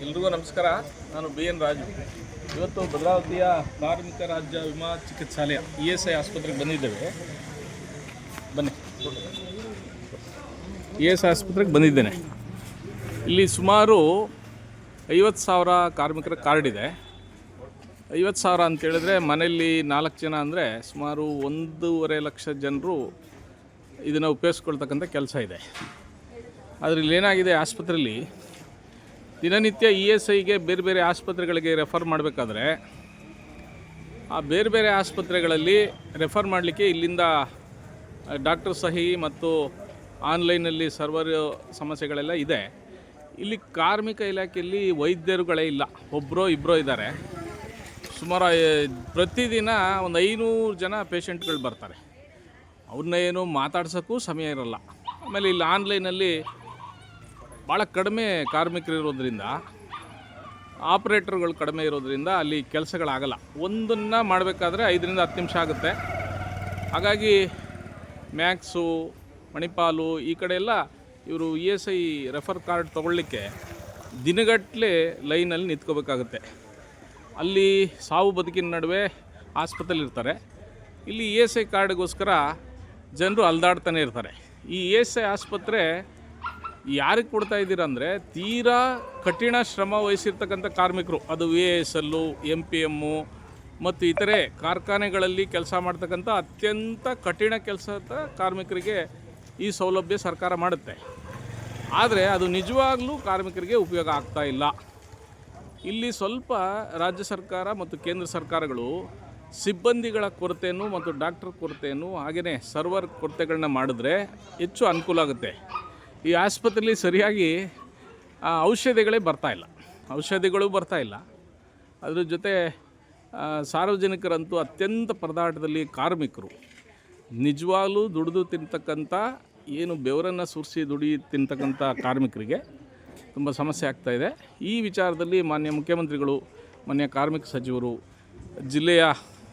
ಎಲ್ರಿಗೂ ನಮಸ್ಕಾರ. ನಾನು BN ರಾಜು. ಇವತ್ತು ಭದ್ರಾವತಿಯ ಕಾರ್ಮಿಕ ರಾಜ್ಯ ವಿಮಾ ಚಿಕಿತ್ಸಾಲಯ ESI ಆಸ್ಪತ್ರೆಗೆ ಬಂದಿದ್ದೇವೆ. ಬನ್ನಿ, ESI ಆಸ್ಪತ್ರೆಗೆ ಬಂದಿದ್ದೇನೆ. ಇಲ್ಲಿ ಸುಮಾರು 50,000 ಕಾರ್ಮಿಕರ ಕಾರ್ಡ್ ಇದೆ. 50,000 ಅಂತೇಳಿದ್ರೆ ಮನೆಯಲ್ಲಿ 4 ಜನ ಅಂದರೆ ಸುಮಾರು 1.5 ಲಕ್ಷ ಜನರು ಇದನ್ನು ಉಪಯೋಗಿಸ್ಕೊಳ್ತಕ್ಕಂಥ ಕೆಲಸ ಇದೆ. ಆದರೆ ಇಲ್ಲೇನಾಗಿದೆ, ಆಸ್ಪತ್ರೆಯಲ್ಲಿ ದಿನನಿತ್ಯ ESIಗೆ ಬೇರೆ ಬೇರೆ ಆಸ್ಪತ್ರೆಗಳಿಗೆ ರೆಫರ್ ಮಾಡಬೇಕಾದ್ರೆ ಆ ಬೇರೆ ಬೇರೆ ಆಸ್ಪತ್ರೆಗಳಲ್ಲಿ ರೆಫರ್ ಮಾಡಲಿಕ್ಕೆ ಇಲ್ಲಿಂದ ಡಾಕ್ಟರ್ ಸಹಿ ಮತ್ತು ಆನ್ಲೈನಲ್ಲಿ ಸರ್ವರ್ ಸಮಸ್ಯೆಗಳೆಲ್ಲ ಇದೆ. ಇಲ್ಲಿ ಕಾರ್ಮಿಕ ಇಲಾಖೆಯಲ್ಲಿ ವೈದ್ಯರುಗಳೇ ಇಲ್ಲ, ಒಬ್ಬರೋ ಇಬ್ಬರೋ ಇದ್ದಾರೆ. ಸುಮಾರು ಪ್ರತಿದಿನ ಒಂದು 500 ಜನ ಪೇಷಂಟ್ಗಳು ಬರ್ತಾರೆ. ಅವ್ರನ್ನ ಏನು ಮಾತಾಡ್ಸೋಕ್ಕೂ ಸಮಯ ಇರೋಲ್ಲ. ಆಮೇಲೆ ಇಲ್ಲಿ ಆನ್ಲೈನಲ್ಲಿ ಭಾಳ ಕಡಿಮೆ ಕಾರ್ಮಿಕರು ಇರೋದ್ರಿಂದ, ಆಪ್ರೇಟರ್ಗಳು ಕಡಿಮೆ ಇರೋದ್ರಿಂದ ಅಲ್ಲಿ ಕೆಲಸಗಳಾಗಲ್ಲ. ಒಂದನ್ನು ಮಾಡಬೇಕಾದ್ರೆ 5ರಿಂದ 10 ನಿಮಿಷ ಆಗುತ್ತೆ. ಹಾಗಾಗಿ ಮ್ಯಾಕ್ಸು, ಮಣಿಪಾಲು ಈ ಕಡೆ ಎಲ್ಲ ಇವರು ESI ರೆಫರ್ ಕಾರ್ಡ್ ತೊಗೊಳ್ಳಿಕ್ಕೆ ದಿನಗಟ್ಟಲೆ ಲೈನಲ್ಲಿ ನಿಂತ್ಕೋಬೇಕಾಗುತ್ತೆ. ಅಲ್ಲಿ ಸಾವು ಬದುಕಿನ ನಡುವೆ ಆಸ್ಪತ್ರೆಯಲ್ಲಿರ್ತಾರೆ. ಇಲ್ಲಿ ESI ಕಾರ್ಡ್ಗೋಸ್ಕರ ಜನರು ಅಲ್ದಾಡ್ತಾನೆ ಇರ್ತಾರೆ. ಈ ESI ಆಸ್ಪತ್ರೆ ಯಾರಿಗೆ ಕೊಡ್ತಾ ಇದ್ದೀರಂದರೆ, ತೀರಾ ಕಠಿಣ ಶ್ರಮ ವಹಿಸಿರ್ತಕ್ಕಂಥ ಕಾರ್ಮಿಕರು, ಅದು VISL, MPM ಮತ್ತು ಇತರೆ ಕಾರ್ಖಾನೆಗಳಲ್ಲಿ ಕೆಲಸ ಮಾಡ್ತಕ್ಕಂಥ ಅತ್ಯಂತ ಕಠಿಣ ಕೆಲಸದ ಕಾರ್ಮಿಕರಿಗೆ ಈ ಸೌಲಭ್ಯ ಸರ್ಕಾರ ಮಾಡುತ್ತೆ. ಆದರೆ ಅದು ನಿಜವಾಗ್ಲೂ ಕಾರ್ಮಿಕರಿಗೆ ಉಪಯೋಗ ಆಗ್ತಾ ಇಲ್ಲ. ಇಲ್ಲಿ ಸ್ವಲ್ಪ ರಾಜ್ಯ ಸರ್ಕಾರ ಮತ್ತು ಕೇಂದ್ರ ಸರ್ಕಾರಗಳು ಸಿಬ್ಬಂದಿಗಳ ಕೊರತೆಯನ್ನು ಮತ್ತು ಡಾಕ್ಟರ್ ಕೊರತೆಯನ್ನು ಹಾಗೆಯೇ ಸರ್ವರ್ ಕೊರತೆಗಳನ್ನ ಮಾಡಿದ್ರೆ ಹೆಚ್ಚು ಅನುಕೂಲ ಆಗುತ್ತೆ. ಈ ಆಸ್ಪತ್ರೆಯಲ್ಲಿ ಸರಿಯಾಗಿ ಔಷಧಿಗಳೇ ಬರ್ತಾ ಇಲ್ಲ. ಅದ್ರ ಜೊತೆ ಸಾರ್ವಜನಿಕರಂತೂ ಅತ್ಯಂತ ಪರದಾಟದಲ್ಲಿ ಕಾರ್ಮಿಕರು ನಿಜವಾಗ್ಲೂ ದುಡಿದು ತಿಂತಕ್ಕಂಥ, ಏನು ಬೆವರನ್ನು ಸುರಿಸಿ ತಿಂತಕ್ಕಂಥ ಕಾರ್ಮಿಕರಿಗೆ ತುಂಬ ಸಮಸ್ಯೆ ಆಗ್ತಾಯಿದೆ. ಈ ವಿಚಾರದಲ್ಲಿ ಮಾನ್ಯ ಮುಖ್ಯಮಂತ್ರಿಗಳು, ಮಾನ್ಯ ಕಾರ್ಮಿಕ ಸಚಿವರು, ಜಿಲ್ಲೆಯ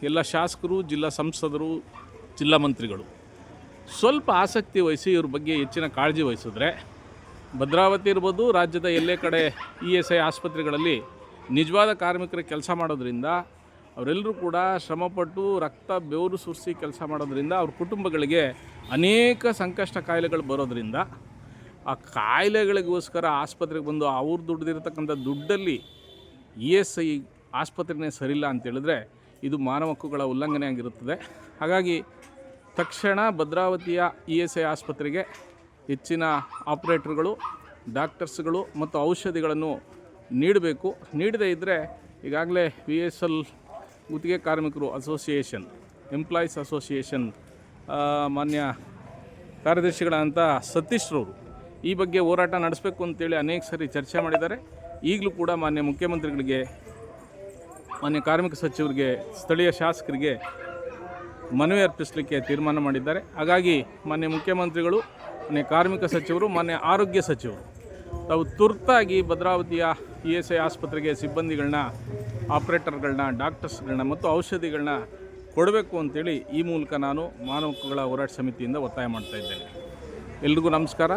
ಎಲ್ಲ ಶಾಸಕರು, ಜಿಲ್ಲಾ ಸಂಸದರು, ಜಿಲ್ಲಾ ಮಂತ್ರಿಗಳು ಸ್ವಲ್ಪ ಆಸಕ್ತಿ ವಹಿಸಿ ಇವ್ರ ಬಗ್ಗೆ ಹೆಚ್ಚಿನ ಕಾಳಜಿ ವಹಿಸಿದ್ರೆ ಭದ್ರಾವತಿ ಇರ್ಬೋದು, ರಾಜ್ಯದ ಎಲ್ಲೇ ಕಡೆ ESI ಆಸ್ಪತ್ರೆಗಳಲ್ಲಿ ನಿಜವಾದ ಕಾರ್ಮಿಕರ ಕೆಲಸ ಮಾಡೋದ್ರಿಂದ, ಅವರೆಲ್ಲರೂ ಕೂಡ ಶ್ರಮಪಟ್ಟು ರಕ್ತ ಬೆವರು ಸುರಿಸಿ ಕೆಲಸ ಮಾಡೋದ್ರಿಂದ ಅವ್ರ ಕುಟುಂಬಗಳಿಗೆ ಅನೇಕ ಸಂಕಷ್ಟ ಕಾಯಿಲೆಗಳು ಬರೋದ್ರಿಂದ, ಆ ಕಾಯಿಲೆಗಳಿಗೋಸ್ಕರ ಆಸ್ಪತ್ರೆಗೆ ಬಂದು ಅವ್ರು ದುಡ್ದಿರ್ತಕ್ಕಂಥ ದುಡ್ಡಲ್ಲಿ ESI ಆಸ್ಪತ್ರೆನೇ ಸರಿಯಿಲ್ಲ ಅಂತೇಳಿದ್ರೆ ಇದು ಮಾನವ ಹಕ್ಕುಗಳ ಉಲ್ಲಂಘನೆ ಆಗಿರುತ್ತದೆ. ಹಾಗಾಗಿ ತಕ್ಷಣ ಭದ್ರಾವತಿಯ ESI ಆಸ್ಪತ್ರೆಗೆ ಹೆಚ್ಚಿನ ಆಪ್ರೇಟರ್ಗಳು, ಡಾಕ್ಟರ್ಸ್ಗಳು ಮತ್ತು ಔಷಧಿಗಳನ್ನು ನೀಡಬೇಕು. ನೀಡದೇ ಇದ್ದರೆ ಈಗಾಗಲೇ VISL ಗುತ್ತಿಗೆ ಕಾರ್ಮಿಕರು ಅಸೋಸಿಯೇಷನ್, ಎಂಪ್ಲಾಯೀಸ್ ಅಸೋಸಿಯೇಷನ್ ಮಾನ್ಯ ಕಾರ್ಯದರ್ಶಿಗಳಂತ ಸತೀಶ್ರವರು ಈ ಬಗ್ಗೆ ಹೋರಾಟ ನಡೆಸಬೇಕು ಅಂತೇಳಿ ಅನೇಕ ಸರಿ ಚರ್ಚೆ ಮಾಡಿದ್ದಾರೆ. ಈಗಲೂ ಕೂಡ ಮಾನ್ಯ ಮುಖ್ಯಮಂತ್ರಿಗಳಿಗೆ, ಮಾನ್ಯ ಕಾರ್ಮಿಕ ಸಚಿವರಿಗೆ, ಸ್ಥಳೀಯ ಶಾಸಕರಿಗೆ ಮನವಿ ಅರ್ಪಿಸಲಿಕ್ಕೆ ತೀರ್ಮಾನ ಮಾಡಿದ್ದಾರೆ. ಹಾಗಾಗಿ ಮಾನ್ಯ ಮುಖ್ಯಮಂತ್ರಿಗಳು, ಮಾನ್ಯ ಕಾರ್ಮಿಕ ಸಚಿವರು, ಮಾನ್ಯ ಆರೋಗ್ಯ ಸಚಿವರು ತಾವು ತುರ್ತಾಗಿ ಭದ್ರಾವತಿಯ ESI ಆಸ್ಪತ್ರೆಗೆ ಸಿಬ್ಬಂದಿಗಳನ್ನ, ಆಪ್ರೇಟರ್ಗಳನ್ನ, ಡಾಕ್ಟರ್ಸ್ಗಳನ್ನ ಮತ್ತು ಔಷಧಿಗಳನ್ನ ಕೊಡಬೇಕು ಅಂತೇಳಿ ಈ ಮೂಲಕ ನಾನು ಮಾನವ ಹಕ್ಕುಗಳ ಹೋರಾಟ ಸಮಿತಿಯಿಂದ ಒತ್ತಾಯ ಮಾಡ್ತಾ ಇದ್ದೇನೆ. ಎಲ್ರಿಗೂ ನಮಸ್ಕಾರ.